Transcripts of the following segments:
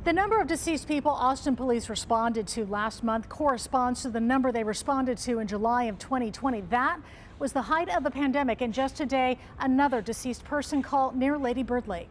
The number of deceased people Austin police responded to last month corresponds to the number they responded to in July of 2020. That was the height of the pandemic, and just today, another deceased person call near Lady Bird Lake.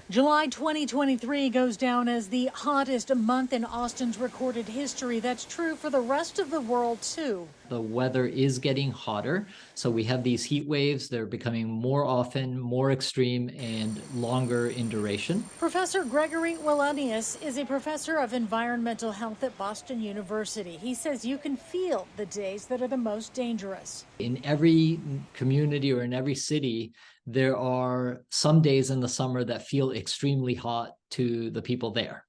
July 2023 goes down as the hottest month in Austin's recorded history. That's true for the rest of the world, too. The weather is getting hotter, so we have these heat waves. They're becoming more often, more extreme, and longer in duration. Professor Gregory Wellenius is a professor of environmental health at Boston University. He says you can feel the days that are the most dangerous. In every community or in every city, there are some days in the summer that feel extremely hot to the people there.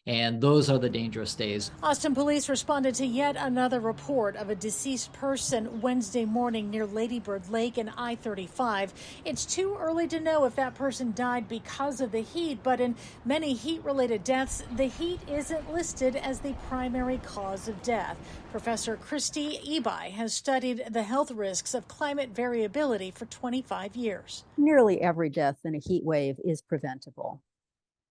And those are the dangerous days. Austin police responded to yet another report of a deceased person Wednesday morning near Lady Bird Lake and I-35. It's too early to know if that person died because of the heat, but in many heat-related deaths, the heat isn't listed as the primary cause of death. Professor Christy Ebi has studied the health risks of climate variability for 25 years. Nearly every death in a heat wave is preventable.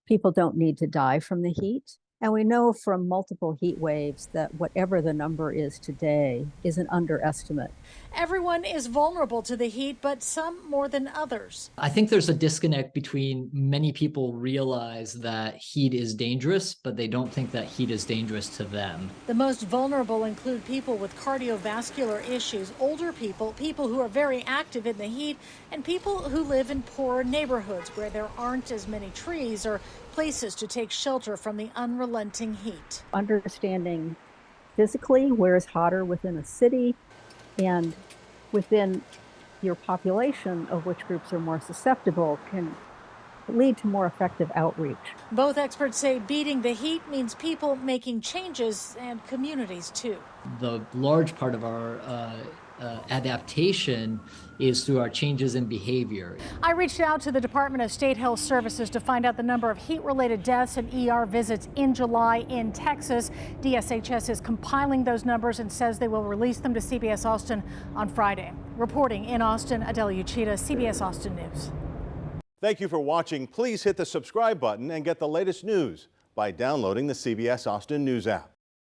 People don't need to die from the heat. And we know from multiple heat waves that whatever the number is today is an underestimate. Everyone is vulnerable to the heat, but some more than others. I think there's a disconnect between many people realize that heat is dangerous, but they don't think that heat is dangerous to them. The most vulnerable include people with cardiovascular issues, older people, people who are very active in the heat, and people who live in poorer neighborhoods where there aren't as many trees or places to take shelter from the unrelenting heat. Understanding physically where is hotter within a city and within your population of which groups are more susceptible can lead to more effective outreach. Both experts say beating the heat means people making changes and communities too. The large part of our adaptation is through our changes in behavior. I reached out to the Department of State Health Services to find out the number of heat-related deaths and ER visits in July in Texas. DSHS is compiling those numbers and says they will release them to CBS Austin on Friday. Reporting in Austin, Adele Uchida, CBS Austin News. Thank you for watching. Please hit the subscribe button and get the latest news by downloading the CBS Austin News app.